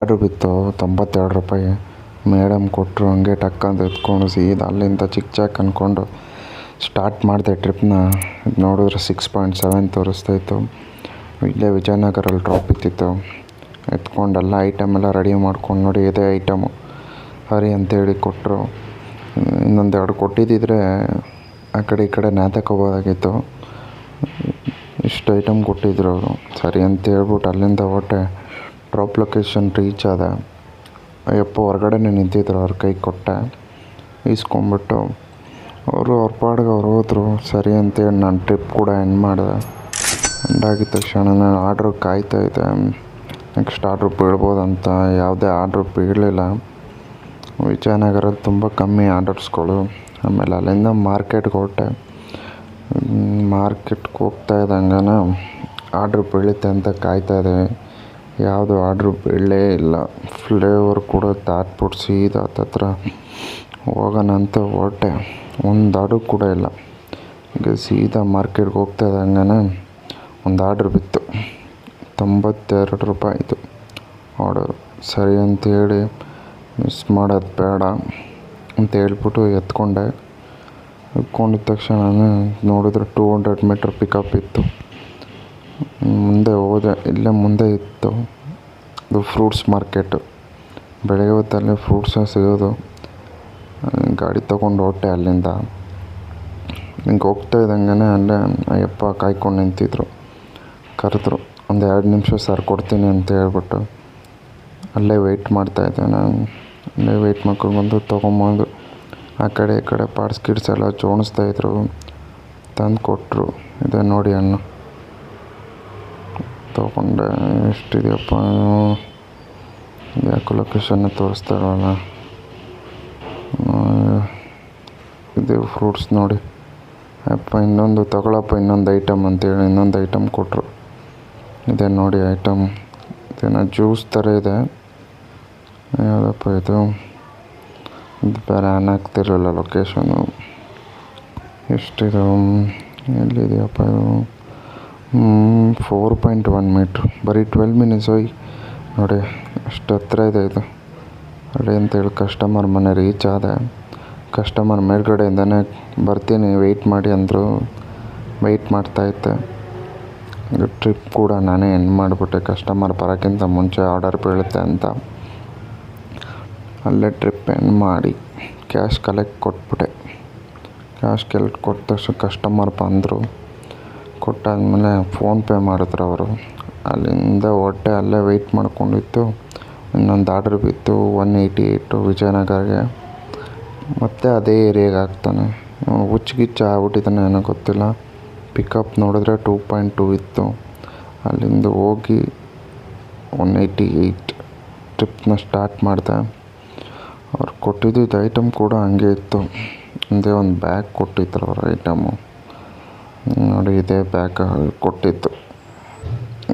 Order ಬಿತ್ತು ₹92. Madam ಕೊಟ್ಟರು. ಹಂಗೆ ಟಕ್ ಅಂತ ಎತ್ಕೊಂಡು ಸೀದಾ ಅಲ್ಲಿಂದ ಚಿಕ್ಕ ಅಂದ್ಕೊಂಡು ಸ್ಟಾರ್ಟ್ ಮಾಡಿದೆ ಟ್ರಿಪ್ನ. ನೋಡಿದ್ರೆ 6.7 ತೋರಿಸ್ತಾಯಿತ್ತು. ಇಲ್ಲೇ ವಿಜಯನಗರಲ್ಲಿ ಡ್ರಾಪ್ ಇತ್ತಿತ್ತು. ಎತ್ಕೊಂಡೆಲ್ಲ ಐಟಮ್ ಎಲ್ಲ ರೆಡಿ ಮಾಡ್ಕೊಂಡು ನೋಡಿ ಇದೇ ಐಟಮು ಸರಿ ಅಂತೇಳಿ ಕೊಟ್ಟರು. ಇನ್ನೊಂದು 2 ಕೊಟ್ಟಿದ್ದಿದ್ರೆ ಆ ಕಡೆ ಈ ಕಡೆ ನೇತಾಕೋಬೋದಾಗಿತ್ತು. ಇಷ್ಟು ಐಟಮ್ ಕೊಟ್ಟಿದ್ರು ಅವರು. ಸರಿ ಅಂತ ಹೇಳ್ಬಿಟ್ಟು ಅಲ್ಲಿಂದ ಹೊರಟೆ. ಡ್ರಾಪ್ ಲೊಕೇಶನ್ ರೀಚ್ ಆದ. ಅಯ್ಯಪ್ಪ ಹೊರಗಡೆನೇ ನಿಂತಿದ್ರು. ಅವ್ರ ಕೈ ಕೊಟ್ಟೆ, ಈಸ್ಕೊಂಬಿಟ್ಟು ಅವರು ಅವ್ರ ಪಾಡಿಗೆ ಅವ್ರು ಹೋದರು. ಸರಿ ಅಂತೇಳಿ ನಾನು ಟ್ರಿಪ್ ಕೂಡ ಎಂಡ್ ಮಾಡಿದೆ. ಎಂಡ್ ಆಗಿದ ತಕ್ಷಣ ನಾನು ಆರ್ಡ್ರ್ ಕಾಯ್ತಾಯಿದ್ದೆ, ನೆಕ್ಸ್ಟ್ ಆರ್ಡ್ರ್ ಬೀಳ್ಬೋದಂತ. ಯಾವುದೇ ಆರ್ಡ್ರ್ ಬೀಳಲಿಲ್ಲ. ವಿಜಯನಗರಲ್ಲಿ ತುಂಬ ಕಮ್ಮಿ ಆರ್ಡರ್ಸ್ಗಳು. ಆಮೇಲೆ ಅಲ್ಲಿಂದ ಮಾರ್ಕೆಟ್ಗೆ ಹೊರಟೆ. ಮಾರ್ಕೆಟ್ಗೆ ಹೋಗ್ತಾ ಇದ್ದಂಗೆ ಆರ್ಡ್ರ್ ಬೀಳುತ್ತೆ ಅಂತ ಕಾಯ್ತಾಯಿದ್ದೀವಿ. ಯಾವುದು ಆರ್ಡ್ರ್ ಬೀಳಲೇ ಇಲ್ಲ. ಫ್ಲೇವರ್ ಕೂಡ ದಾಟ್ಬಿಟ್ಟು ಸೀದಾ ಹತ್ತತ್ರ ಹೋಗೋಣ ಅಂತ ಹೊರಟೆ. ಒಂದು ಆರ್ಡ್ರ್ ಕೂಡ ಇಲ್ಲ. ಈಗ ಸೀದಾ ಮಾರ್ಕೆಟ್ಗೆ ಹೋಗ್ತಾ ಇದ್ದಂಗೆ ಒಂದು ಆರ್ಡ್ರ್ ಬಿತ್ತು. ₹92 ಆರ್ಡರ್. ಸರಿ ಅಂತೇಳಿ ಮಿಸ್ ಮಾಡೋದು ಬೇಡ ಅಂತ ಹೇಳ್ಬಿಟ್ಟು ಎತ್ಕೊಂಡಿದ್ದ ತಕ್ಷಣ ನೋಡಿದ್ರೆ 200 ಮೀಟ್ರ್ ಪಿಕಪ್ ಇತ್ತು. ಮುಂದೆ ಹೋದೆ. ಇಲ್ಲೇ ಮುಂದೆ ಇತ್ತು ಅದು ಫ್ರೂಟ್ಸ್ ಮಾರ್ಕೆಟು. ಬೆಳಗ್ಗೆ ಹೊತ್ತಲ್ಲಿ ಫ್ರೂಟ್ಸೇ ಸಿಗೋದು. ಗಾಡಿ ತೊಗೊಂಡು ಹೊರಟೆ ಅಲ್ಲಿಂದ. ಹಿಂಗೆ ಹೋಗ್ತಾ ಇದ್ದಂಗೆ ಅಲ್ಲೇ ಅಯ್ಯಪ್ಪ ಕಾಯ್ಕೊಂಡು ನಿಂತಿದ್ರು. ಕರೆದ್ರು. ಒಂದು 2 ನಿಮಿಷ ಸರ್ ಕೊಡ್ತೀನಿ ಅಂತ ಹೇಳ್ಬಿಟ್ಟು ಅಲ್ಲೇ ವೆಯ್ಟ್ ಮಾಡ್ತಾಯಿದ್ದೆ ನಾನು. ಅಲ್ಲೇ ವೆಯ್ಟ್ ಮಾಡ್ಕೊಂಡು ತೊಗೊಂಬಂದು ಆ ಕಡೆ ಈ ಕಡೆ ಪಾರ್ಟ್ಸ್ ಗಿಡ್ಸ್ ಎಲ್ಲ ಜೋಡಿಸ್ತಾಯಿದ್ರು. ತಂದು ಕೊಟ್ಟರು. ಇದೆ ನೋಡಿ ಹಣ್ಣು. ತೊಗೊಂಡೆ. ಎಷ್ಟಿದೆಯಪ್ಪ, ಯಾಕೆ ಲೊಕೇಶನ್ನ ತೋರಿಸ್ತಾ ಇರೋಲ್ಲ. ಇದು ಫ್ರೂಟ್ಸ್ ನೋಡಿ. ಅಪ್ಪ ಇನ್ನೊಂದು ತಗೊಳಪ್ಪ, ಇನ್ನೊಂದು ಐಟಮ್ ಅಂತೇಳಿ ಇನ್ನೊಂದು ಐಟಮ್ ಕೊಟ್ಟರು. ಇದೆ ನೋಡಿ ಐಟಮ್. ಇದೇನೋ ಜ್ಯೂಸ್ ಥರ ಇದೆ. ಯಾವುದಪ್ಪ ಇದು ಬೇರೆ ಹಾಕ್ತಿರಲಿಲ್ಲ ಲೊಕೇಶನು. ಎಷ್ಟಿದು, ಎಲ್ಲಿದೆಯಪ್ಪ ಇದು? 4.1 ಮೀಟ್ರ್. ಬರೀ 12 ಮಿನಿಟ್ಸ್ ಹೋಗಿ ನೋಡಿ ಅಷ್ಟು ಹತ್ರ ಇದೆ ಇದು. ರೆಡಿ ಅಂತೇಳಿ ಕಸ್ಟಮರ್ ಮನೆ ರೀಚ್ ಆದೆ. ಕಸ್ಟಮರ್ ಮೇಲ್ಗಡೆಯಿಂದನೇ ಬರ್ತೀನಿ ವೆಯ್ಟ್ ಮಾಡಿ ಅಂದರು. ವೆಯ್ಟ್ ಮಾಡ್ತಾಯಿದ್ದೆ. ಟ್ರಿಪ್ ಕೂಡ ನಾನೇ ಎಂಡ್ ಮಾಡಿಬಿಟ್ಟೆ. ಕಸ್ಟಮರ್ ಬರೋಕ್ಕಿಂತ ಮುಂಚೆ ಆರ್ಡರ್ ಬೀಳುತ್ತೆ ಅಂತ ಅಲ್ಲೇ ಟ್ರಿಪ್ ಎಂಡ್ ಮಾಡಿ ಕ್ಯಾಶ್ ಕಲೆಕ್ಟ್ ಕೊಟ್ಬಿಟ್ಟೆ. ಕ್ಯಾಶ್ ಕೊಟ್ಟ ತಕ್ಷಣ ಕಸ್ಟಮರ್ ಬಂದರು. ಕೊಟ್ಟಾದಮೇಲೆ ಫೋನ್ಪೇ ಮಾಡಿದ್ರು ಅವರು. ಅಲ್ಲಿಂದ ಹೊರಟೆ. ಅಲ್ಲೇ ವೆಯ್ಟ್ ಮಾಡ್ಕೊಂಡಿತ್ತು. ಇನ್ನೊಂದು ಆರ್ಡ್ರ್ ಬಿತ್ತು 188 ವಿಜಯನಗರ್ಗೆ. ಮತ್ತೆ ಅದೇ ಏರಿಯಾಗೆ ಆಗ್ತಾನೆ. ಹುಚ್ಚುಗಿಚ್ಚು ಆಗ್ಬಿಟ್ಟಿದ್ದಾನೆ ಏನೋ ಗೊತ್ತಿಲ್ಲ. ಪಿಕಪ್ ನೋಡಿದ್ರೆ 2.2 ಇತ್ತು. ಅಲ್ಲಿಂದ ಹೋಗಿ 188 ಟ್ರಿಪ್ನ ಸ್ಟಾರ್ಟ್ ಮಾಡಿದೆ. ಅವ್ರು ಕೊಟ್ಟಿದ್ದ ಐಟಮ್ ಕೂಡ ಹಂಗೆ ಇತ್ತು. ಒಂದೇ ಒಂದು ಬ್ಯಾಗ್ ಕೊಟ್ಟಿದ್ರು ಅವ್ರ ಐಟಮು. ನೋಡಿ ಇದೇ ಬ್ಯಾಗ್ ಕೊಟ್ಟಿತ್ತು.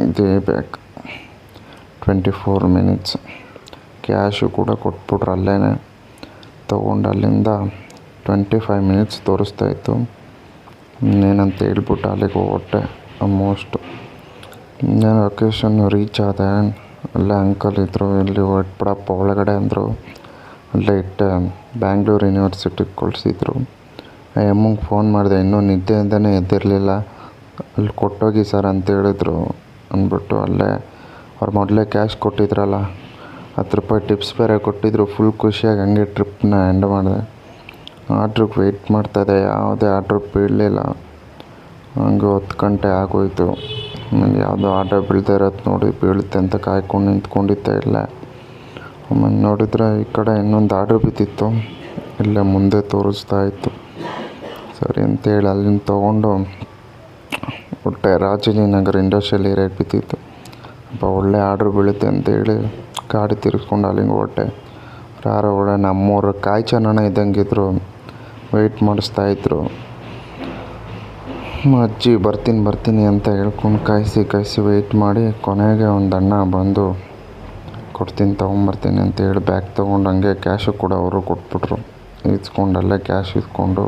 ಇದೇ ಬ್ಯಾಗ್ 24 ಮಿನಿಟ್ಸ್. ಕ್ಯಾಶು ಕೂಡ ಕೊಟ್ಬಿಟ್ರು ಅಲ್ಲೇ. ತೊಗೊಂಡು ಅಲ್ಲಿಂದ 25 ಮಿನಿಟ್ಸ್ ತೋರಿಸ್ತಾಯಿತ್ತು. ಇನ್ನೇನಂತ ಹೇಳ್ಬಿಟ್ಟು ಅಲ್ಲಿಗೆ ಹೊರಟೆ. ಆಲ್ಮೋಸ್ಟ್ ಇನ್ನೇನು ಲೊಕೇಶನ್ ರೀಚ್ ಆದೆ. ಅಲ್ಲೇ ಅಂಕಲ್ ಇದ್ದರು. ಇಲ್ಲಿ ಹೊರಟ್ಬಿಡಪ್ಪ ಒಳಗಡೆ ಅಂದರು. ಅಲ್ಲೇ ಇಟ್ಟೆ. ಬ್ಯಾಂಗ್ಳೂರು ಯೂನಿವರ್ಸಿಟಿಗೆ ಕಳಿಸಿದ್ರು. ಅಮ್ಮಂಗೆ ಫೋನ್ ಮಾಡಿದೆ. ಇನ್ನೂ ನಿದ್ದೆಯಿಂದನೇ ಎದ್ದಿರಲಿಲ್ಲ. ಅಲ್ಲಿ ಕೊಟ್ಟೋಗಿ ಸರ್ ಅಂತ ಹೇಳಿದ್ರು ಅಂದ್ಬಿಟ್ಟು ಅಲ್ಲೇ ಅವ್ರು ಮೊದಲೇ ಕ್ಯಾಶ್ ಕೊಟ್ಟಿದ್ರಲ್ಲ, ₹10 ಟಿಪ್ಸ್ ಬೇರೆ ಕೊಟ್ಟಿದ್ರು. ಫುಲ್ ಖುಷಿಯಾಗಿ ಹಂಗೆ ಟ್ರಿಪ್ನ ಎಂಡ್ ಮಾಡಿದೆ. ಆರ್ಡ್ರಿಗೆ ವೆಯ್ಟ್ ಮಾಡ್ತಾಯಿದ್ದೆ. ಯಾವುದೇ ಆರ್ಡ್ರ್ ಬೀಳಲಿಲ್ಲ. ಹಂಗೆ 10 ಗಂಟೆ ಆಗೋಯಿತು. ಆಮೇಲೆ ಯಾವುದೋ ಆರ್ಡ್ರ್ ಬೀಳದೇ ಇರೋದು ನೋಡಿ ಬೀಳುತ್ತೆ ಅಂತ ಕಾಯ್ಕೊಂಡು ನಿಂತ್ಕೊಂಡಿದ್ದೆ ಇಲ್ಲೇ. ಆಮೇಲೆ ನೋಡಿದರೆ ಈ ಕಡೆ ಇನ್ನೊಂದು ಆರ್ಡ್ರ್ ಬಿದ್ದಿತ್ತು. ಇಲ್ಲೇ ಮುಂದೆ ತೋರಿಸ್ತಾ ಇತ್ತು. ಸರಿ ಅಂತೇಳಿ ಅಲ್ಲಿಂದ ತೊಗೊಂಡು ಹೊರಟೆ. ರಾಜಾಜಿನಗರ ಇಂಡಸ್ಟ್ರಿಯಲ್ ಏರಿಯಾಗೆ ಬಿದ್ದಿತ್ತು. ಒಳ್ಳೆ ಆರ್ಡ್ರ್ ಬೀಳುತ್ತೆ ಅಂತೇಳಿ ಗಾಡಿ ತಿರ್ಗಿಸ್ಕೊಂಡು ಅಲ್ಲಿಂಗೆ ಹೊರಟೆ. ಯಾರೋ ಒಳ್ಳೆ ನಮ್ಮೂರು ಕಾಯ್ಚನಣ್ಣ ಇದ್ದಂಗಿದ್ರು. ವೆಯ್ಟ್ ಮಾಡಿಸ್ತಾಯಿದ್ರು. ಅಜ್ಜಿ ಬರ್ತೀನಿ ಅಂತ ಹೇಳ್ಕೊಂಡು ಕಾಯಿಸಿ ವೆಯ್ಟ್ ಮಾಡಿ ಕೊನೆಗೆ ಒಂದು ಅಣ್ಣ ಬಂದು ಕೊಡ್ತೀನಿ ತೊಗೊಂಬರ್ತೀನಿ ಅಂತೇಳಿ ಬ್ಯಾಗ್ ತೊಗೊಂಡು ಹಂಗೆ ಕ್ಯಾಶು ಕೂಡ ಅವರು ಕೊಟ್ಬಿಟ್ರು. ಇಸ್ಕೊಂಡು ಅಲ್ಲೇ ಕ್ಯಾಶ್ ಇಸ್ಕೊಂಡು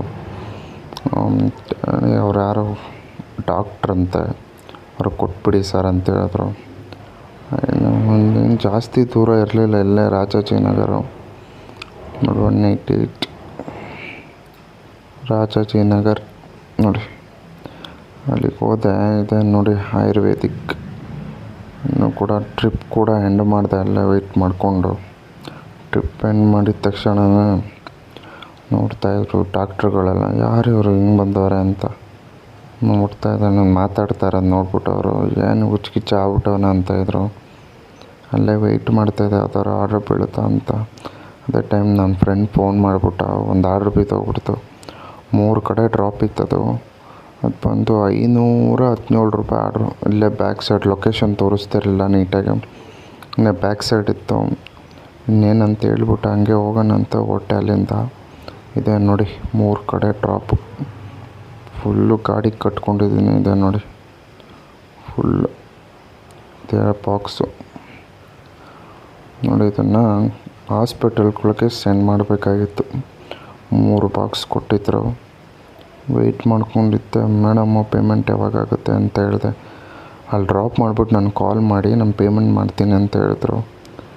ಅವ್ರು ಯಾರೋ ಡಾಕ್ಟ್ರಂತೆ. ಅವ್ರಿಗೆ ಕೊಟ್ಬಿಡಿ ಸರ್ ಅಂತ ಹೇಳಿದ್ರು. ಒಂದೇನು ಜಾಸ್ತಿ ದೂರ ಇರಲಿಲ್ಲ, ಇಲ್ಲೇ ರಾಜಾಜಿನಗರ ನೋಡಿ 188 ರಾಜಾಜಿನಗರ್ ನೋಡಿ, ಅಲ್ಲಿಗೆ ಹೋದೆ. ಇದೆ ನೋಡಿ ಆಯುರ್ವೇದಿಕ್. ಇನ್ನೂ ಕೂಡ ಟ್ರಿಪ್ ಕೂಡ ಎಂಡ್ ಮಾಡಿದೆ, ಅಲ್ಲೇ ವೆಯ್ಟ್ ಮಾಡಿಕೊಂಡು. ಟ್ರಿಪ್ ಎಂಡ್ ಮಾಡಿದ ತಕ್ಷಣ ನೋಡ್ತಾಯಿದ್ರು ಡಾಕ್ಟ್ರುಗಳೆಲ್ಲ, ಯಾರು ಇವರು ಹಿಂಗೆ ಬಂದವ್ರೆ ಅಂತ ನೋಡ್ತಾಯಿದ್ದೆ. ನಾನು ಮಾತಾಡ್ತಾ ಇರೋದು ನೋಡ್ಬಿಟ್ಟು ಅವರು ಏನು ಹುಚ್ಚಿಗಿಚ್ಚ ಆಗ್ಬಿಟ್ಟವನ ಅಂತಾಯಿದ್ರು. ಅಲ್ಲೇ ವೆಯ್ಟ್ ಮಾಡ್ತಾಯಿದ್ದೆ ಯಾವ್ದಾದ್ರು ಆರ್ಡ್ರ್ ಬೀಳುತ್ತಾ ಅಂತ. ಅದೇ ಟೈಮ್ ನನ್ನ ಫ್ರೆಂಡ್ ಫೋನ್ ಮಾಡಿಬಿಟ್ಟ, ಒಂದು ಆರ್ಡ್ರ್ ಬಿದ್ದೋಗ್ಬಿಡ್ತು. 3 ಕಡೆ ಡ್ರಾಪ್ ಇತ್ತದು. ಅದು ಬಂದು ₹517 ಆರ್ಡ್ರು. ಇಲ್ಲೇ ಬ್ಯಾಕ್ ಸೈಡ್ ಲೊಕೇಶನ್ ತೋರಿಸ್ತಿರಲಿಲ್ಲ ನೀಟಾಗಿ, ಇಲ್ಲೇ ಬ್ಯಾಕ್ ಸೈಡ್ ಇತ್ತು. ಇನ್ನೇನಂತ ಹೇಳ್ಬಿಟ್ಟು ಹಂಗೆ ಹೋಗೋಣ ಅಂತ ಹೊಟ್ಟೆ ಅಲ್ಲಿಂದ. ಇದೆ ನೋಡಿ 3 ಕಡೆ ಡ್ರಾಪು, ಫುಲ್ಲು ಗಾಡಿಗೆ ಕಟ್ಕೊಂಡಿದ್ದೀನಿ. ಇದೆ ನೋಡಿ ಫುಲ್ಲು ಇದೆ ಬಾಕ್ಸು ನೋಡಿ. ಇದನ್ನು ಹಾಸ್ಪಿಟಲ್ಗಳಿಗೆ ಸೆಂಡ್ ಮಾಡಬೇಕಾಗಿತ್ತು. 3 ಬಾಕ್ಸ್ ಕೊಟ್ಟಿದ್ರು. ವೆಯ್ಟ್ ಮಾಡ್ಕೊಂಡಿದ್ದೆ, ಮೇಡಮ್ಮು ಪೇಮೆಂಟ್ ಯಾವಾಗಾಗುತ್ತೆ ಅಂತ ಹೇಳಿದೆ. ಅಲ್ಲಿ ಡ್ರಾಪ್ ಮಾಡಿಬಿಟ್ಟು ನಾನು ಕಾಲ್ ಮಾಡಿ ನಾನು ಪೇಮೆಂಟ್ ಮಾಡ್ತೀನಿ ಅಂತ ಹೇಳಿದ್ರು.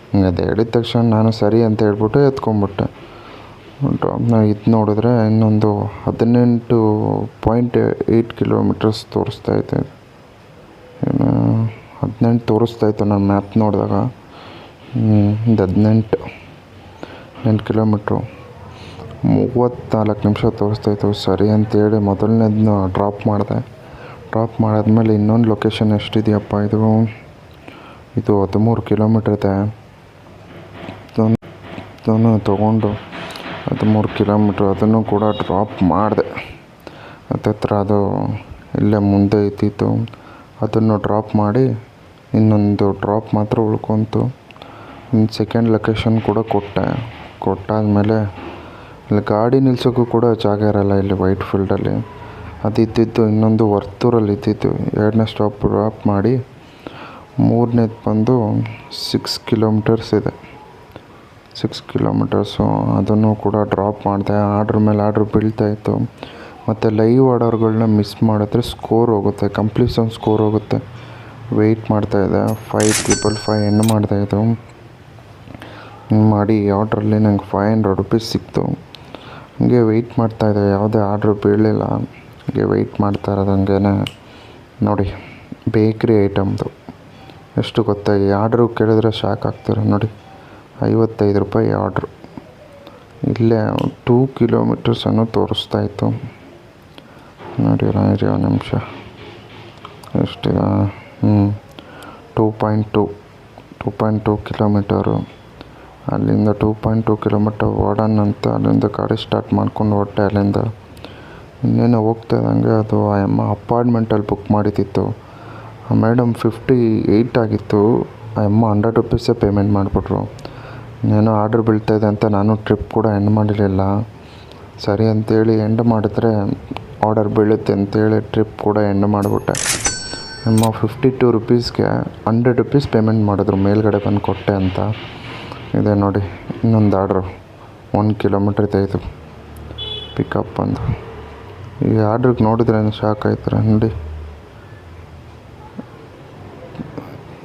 ಹಿಂಗೆ ಅದು ಹೇಳಿದ ತಕ್ಷಣ ನಾನು ಸರಿ ಅಂತ ಹೇಳ್ಬಿಟ್ಟು ಎತ್ಕೊಂಡ್ಬಿಟ್ಟೆ. ಡ್ರಾಪ್ನ ಇದು ನೋಡಿದ್ರೆ ಇನ್ನೊಂದು 18.8 ಕಿಲೋಮೀಟರ್ಸ್ ತೋರಿಸ್ತಾಯಿದೆ. ಏನು 18 ತೋರಿಸ್ತಾಯಿತ್ತು ನಾನು ಮ್ಯಾಪ್ ನೋಡಿದಾಗ. ಇದು 18 ಕಿಲೋಮೀಟ್ರು 34 ನಿಮಿಷ ತೋರಿಸ್ತಾಯಿತ್ತು. ಸರಿ ಅಂತೇಳಿ ಮೊದಲನೇದನ್ನ ಡ್ರಾಪ್ ಮಾಡಿದೆ. ಡ್ರಾಪ್ ಮಾಡಾದ್ಮೇಲೆ ಇನ್ನೊಂದು ಲೊಕೇಶನ್ ಎಷ್ಟಿದೆಯಪ್ಪ, ಇದು 13 ಕಿಲೋಮೀಟ್ರ್ ಇದೆ. ಇದನ್ನು ತೊಗೊಂಡು 13 ಕಿಲೋಮೀಟ್ರ್ ಅದನ್ನು ಕೂಡ ಡ್ರಾಪ್ ಮಾಡಿದೆ. ಹತ್ತತ್ರ ಅದು ಇಲ್ಲೇ ಮುಂದೆ ಇದ್ದಿತ್ತು, ಅದನ್ನು ಡ್ರಾಪ್ ಮಾಡಿ ಇನ್ನೊಂದು ಡ್ರಾಪ್ ಮಾತ್ರ ಉಳ್ಕೊತು. ಇನ್ನು ಸೆಕೆಂಡ್ ಲೊಕೇಶನ್ ಕೂಡ ಕೊಟ್ಟಾದಮೇಲೆ ಇಲ್ಲಿ ಗಾಡಿ ನಿಲ್ಸೋಕ್ಕೂ ಕೂಡ ಜಾಗ ಇರೋಲ್ಲ ಇಲ್ಲಿ ವೈಟ್ ಫೀಲ್ಡಲ್ಲಿ. ಅದು ಇದ್ದಿದ್ದು ಇನ್ನೊಂದು ವರ್ತೂರಲ್ಲಿ ಇದ್ದಿದ್ದು. 2ನೇ ಸ್ಟಾಪ್ ಡ್ರಾಪ್ ಮಾಡಿ 3ನೇದು ಬಂದು 6 ಕಿಲೋಮೀಟರ್ಸ್ ಇದೆ. 6 ಕಿಲೋಮೀಟರ್ಸು ಅದನ್ನು ಕೂಡ ಡ್ರಾಪ್ ಮಾಡಿದೆ. ಆರ್ಡ್ರ್ ಮೇಲೆ ಆರ್ಡ್ರ್ ಬೀಳ್ತಾಯಿತ್ತು. ಮತ್ತು ಲೈವ್ ಆರ್ಡರ್ಗಳನ್ನ ಮಿಸ್ ಮಾಡಿದ್ರೆ ಸ್ಕೋರ್ ಹೋಗುತ್ತೆ, ಕಂಪ್ಲೀಷನ್ ಸ್ಕೋರ್ ಹೋಗುತ್ತೆ. ವೆಯ್ಟ್ ಮಾಡ್ತಾಯಿದ್ದೆ. 5555 ಎಂಡ್ ಮಾಡ್ತಾಯಿದ್ದು. ಮಾಡಿ ಆರ್ಡ್ರಲ್ಲಿ ನಂಗೆ ₹500 ಸಿಕ್ತು. ಹಂಗೆ ವೆಯ್ಟ್ ಮಾಡ್ತಾಯಿದ್ದೆ, ಯಾವುದೇ ಆರ್ಡ್ರ್ ಬೀಳಲಿಲ್ಲ. ಹಂಗೆ ವೆಯ್ಟ್ ಮಾಡ್ತಾ ಇರೋದು ಹಂಗೇನೆ ನೋಡಿ. ಬೇಕ್ರಿ ಐಟಮ್ದು ಎಷ್ಟು ಗೊತ್ತಾ, ಈ ಆರ್ಡ್ರು ಕೇಳಿದ್ರೆ ಶಾಕ್ ಆಗ್ತಾರೆ ನೋಡಿ. ₹55 ಆರ್ಡ್ರು. ಇಲ್ಲೇ 2 ಕಿಲೋಮೀಟರ್ಸನ್ನು ತೋರಿಸ್ತಾಯಿತ್ತು ನೋಡಿ. ಒಂದು ನಿಮಿಷ ಎಷ್ಟಿದೆ, 2.2 ಕಿಲೋಮೀಟರು. ಅಲ್ಲಿಂದ 2.2 ಕಿಲೋಮೀಟರ್ ಓಡೋಣ ಅಂತ ಅಲ್ಲಿಂದ ಗಾಡಿ ಸ್ಟಾರ್ಟ್ ಮಾಡ್ಕೊಂಡು ಹೊಟ್ಟೆ. ಅಲ್ಲಿಂದ ಇನ್ನೇನು ಹೋಗ್ತಾ ಇದ್ದಂಗೆ ಅದು ಆ ಅಮ್ಮ ಅಪಾರ್ಟ್ಮೆಂಟಲ್ಲಿ ಬುಕ್ ಮಾಡಿದ್ದಿತ್ತು. ಆ ಮೇಡಮ್ 58 ಆಗಿತ್ತು. ಆ ಅಮ್ಮ ₹100 ಪೇಮೆಂಟ್ ಮಾಡಿಬಿಟ್ರು. ಇನ್ನೇನೋ ಆರ್ಡ್ರ್ ಬೀಳ್ತಾಯಿದೆ ಅಂತ ನಾನು ಟ್ರಿಪ್ ಕೂಡ ಎಂಡ್ ಮಾಡಿರಲಿಲ್ಲ. ಸರಿ ಅಂತೇಳಿ ಎಂಡ್ ಮಾಡಿದ್ರೆ ಆರ್ಡರ್ ಬೀಳುತ್ತೆ ಅಂತೇಳಿ ಟ್ರಿಪ್ ಕೂಡ ಎಂಡ್ ಮಾಡಿಬಿಟ್ಟೆ. ಅಮ್ಮ ₹52ಗೆ ₹100 ಪೇಮೆಂಟ್ ಮಾಡಿದ್ರು, ಮೇಲ್ಗಡೆ ಬಂದು ಕೊಟ್ಟೆ ಅಂತ. ಇದೆ ನೋಡಿ ಇನ್ನೊಂದು ಆರ್ಡ್ರು 1 ಕಿಲೋಮೀಟ್ರ್ ಇದೆ. ಇದು ಪಿಕಪ್ ಬಂದು ಈ ಆರ್ಡ್ರಿಗೆ ನೋಡಿದ್ರೆ ಶಾಕ್ ಆಯ್ತಾರೆ ನೋಡಿ.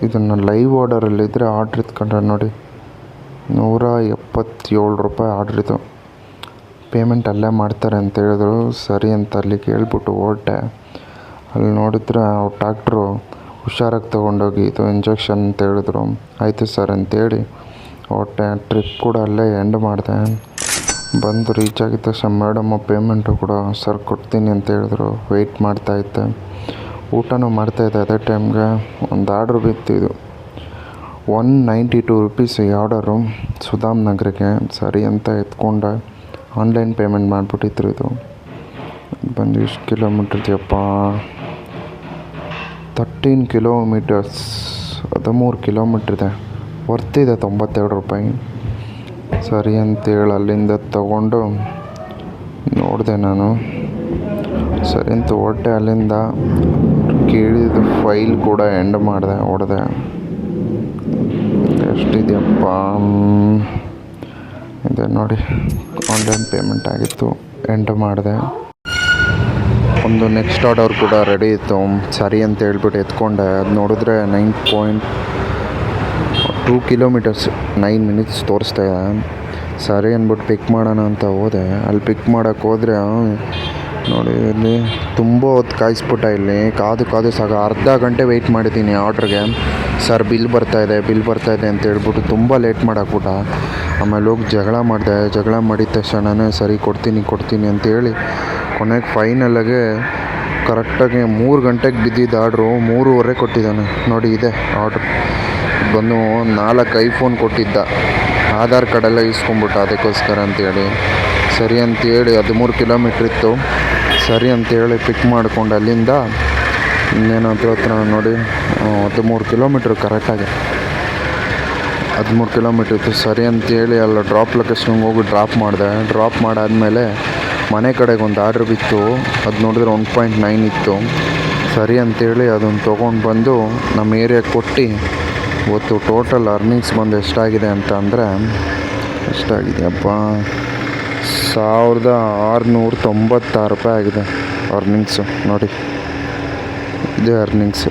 ಇದನ್ನು ಲೈವ್ ಆರ್ಡರಲ್ಲಿದ್ದರೆ ಆರ್ಡ್ರ್ ಇತ್ಕೊಂಡ್ರೆ ನೋಡಿ ₹177 ಆರ್ಡ್ರ್ ಇದು. ಪೇಮೆಂಟ್ ಅಲ್ಲೇ ಮಾಡ್ತಾರೆ ಅಂತ ಹೇಳಿದ್ರು. ಸರಿ ಅಂತ ಅಲ್ಲಿ ಕೇಳ್ಬಿಟ್ಟು ಹೊರಟೆ. ಅಲ್ಲಿ ನೋಡಿದ್ರೆ ಅವ್ರು ಡಾಕ್ಟ್ರು ಹುಷಾರಾಗಿ ತೊಗೊಂಡೋಗಿ ಇದು ಇಂಜೆಕ್ಷನ್ ಅಂತ ಹೇಳಿದ್ರು. ಆಯಿತು ಸರ್ ಅಂತೇಳಿ ಹೊರಟೆ. ಟ್ರಿಪ್ ಕೂಡ ಅಲ್ಲೇ ಎಂಡ್ ಮಾಡಿದೆ. ಬಂದು ರೀಚ್ ಆಗಿದ್ದ ತಕ್ಷಣ ಮೇಡಮ್ಮ ಪೇಮೆಂಟು ಕೂಡ ಸರ್ ಕೊಡ್ತೀನಿ ಅಂತ ಹೇಳಿದ್ರು. ವೆಯ್ಟ್ ಮಾಡ್ತಾಯಿದ್ದೆ, ಊಟನೂ ಮಾಡ್ತಾಯಿದ್ದೆ. ಅದೇ ಟೈಮ್ಗೆ ಒಂದು ಆರ್ಡ್ರ್ ಬಿತ್ತು. ಇದು ₹192 ಈ ಆರ್ಡರು ಸುಧಾಮ್ ನಗರಿಗೆ. ಸರಿ ಅಂತ ಎತ್ಕೊಂಡೆ, ಆನ್ಲೈನ್ ಪೇಮೆಂಟ್ ಮಾಡಿಬಿಟ್ಟಿದ್ರು. ಇದು ಬಂದು ಎಷ್ಟು ಕಿಲೋಮೀಟ್ರ್ ಇದೆಯಪ್ಪ, 13 ಕಿಲೋಮೀಟರ್ಸ್ 13 ಕಿಲೋಮೀಟ್ರ್ ಇದೆ. ವರ್ತಿದೆ ₹92. ಸರಿ ಅಂತೇಳಿ ಅಲ್ಲಿಂದ ತಗೊಂಡು ನೋಡಿದೆ ನಾನು. ಸರಿ ಅಂತ ಹೊರಟೆ. ಅಲ್ಲಿಂದ ಕೇಳಿದ ಫೈಲ್ ಕೂಡ ಎಂಡ್ ಮಾಡಿದೆ, ಹೊಡೆದೆ. ಎಷ್ಟಿದೆಯಪ್ಪ, ಇದೆ ನೋಡಿ ಆನ್ಲೈನ್ ಪೇಮೆಂಟ್ ಆಗಿತ್ತು, ಎಂಡ್ ಮಾಡಿದೆ. ಒಂದು ನೆಕ್ಸ್ಟ್ ಆರ್ಡರ್ ಕೂಡ ರೆಡಿ ಇತ್ತು. ಸರಿ ಅಂತ ಹೇಳ್ಬಿಟ್ಟು ಎತ್ಕೊಂಡೆ. ಅದು ನೋಡಿದ್ರೆ 2 ಕಿಲೋಮೀಟರ್ಸ್ 9 ಮಿನಿಟ್ಸ್ ತೋರಿಸ್ತಾ ಇದೆ. ಸರಿ ಅಂದ್ಬಿಟ್ಟು ಪಿಕ್ ಮಾಡೋಣ ಅಂತ ಹೋದೆ. ಅಲ್ಲಿ ಪಿಕ್ ಮಾಡೋಕ್ಕೆ ಹೋದರೆ ನೋಡಿ ಇಲ್ಲಿ ತುಂಬ ಹೊತ್ತು ಕಾಯಿಸ್ಬಿಟ್ಟ. ಇಲ್ಲಿ ಕಾದು ಸಾಕು ಅರ್ಧ ಗಂಟೆ ವೆಯ್ಟ್ ಮಾಡಿದ್ದೀನಿ ಆರ್ಡ್ರಿಗೆ. ಸರ್ ಬಿಲ್ ಬರ್ತಾಯಿದೆ ಅಂತ ಹೇಳ್ಬಿಟ್ಟು ತುಂಬ ಲೇಟ್ ಮಾಡಾಕ್ಬಿಟ್ಟ. ಆಮೇಲೆ ಹೋಗಿ ಜಗಳ ಮಾಡಿದ ತಕ್ಷಣವೇ ಸರಿ ಕೊಡ್ತೀನಿ ಅಂತೇಳಿ ಕೊನೆಗೆ ಫೈನಲಾಗೆ ಕರೆಕ್ಟಾಗಿ 3 ಗಂಟೆಗೆ ಬಿದ್ದಿದ್ದ ಆರ್ಡ್ರು 3:30 ಕೊಟ್ಟಿದ್ದಾನೆ. ನೋಡಿ ಇದೆ ಆರ್ಡ್ರ್ ಬಂದು 4 ಐಫೋನ್ ಕೊಟ್ಟಿದ್ದ. ಆಧಾರ್ ಕಾರ್ಡೆಲ್ಲ ಇಸ್ಕೊಂಬಿಟ್ಟ ಅದಕ್ಕೋಸ್ಕರ ಅಂತೇಳಿ. ಸರಿ ಅಂತೇಳಿ 13 ಕಿಲೋಮೀಟ್ರ್ ಇತ್ತು. ಸರಿ ಅಂತೇಳಿ ಪಿಕ್ ಮಾಡ್ಕೊಂಡು ಅಲ್ಲಿಂದ ಇನ್ನೇನು ಹತ್ರ ನೋಡಿ 13 ಕಿಲೋಮೀಟ್ರ್ ಕರೆಕ್ಟಾಗಿ 13 ಕಿಲೋಮೀಟ್ರ್ ಇತ್ತು. ಸರಿ ಅಂತೇಳಿ ಅಲ್ಲ ಡ್ರಾಪ್ ಲೊಕೇಶನ್ಗೆ ಹೋಗಿ ಡ್ರಾಪ್ ಮಾಡಾದಮೇಲೆ ಮನೆ ಕಡೆಗೆ ಒಂದು ಆರ್ಡ್ರ್ ಬಿತ್ತು. ಅದು ನೋಡಿದ್ರೆ 1.9 ಇತ್ತು. ಸರಿ ಅಂತೇಳಿ ಅದನ್ನು ತೊಗೊಂಡು ಬಂದು ನಮ್ಮ ಏರಿಯಾಗೆ ಕೊಟ್ಟು ಇವತ್ತು ಟೋಟಲ್ ಅರ್ನಿಂಗ್ಸ್ ಬಂದು ಎಷ್ಟಾಗಿದೆ ಅಂತ ಅಂದರೆ ಎಷ್ಟಾಗಿದೆಯಪ್ಪ 1696 ರೂಪಾಯಿ ಆಗಿದೆ ಅರ್ನಿಂಗ್ಸು. ನೋಡಿ ಇದೇ ಅರ್ನಿಂಗ್ಸು.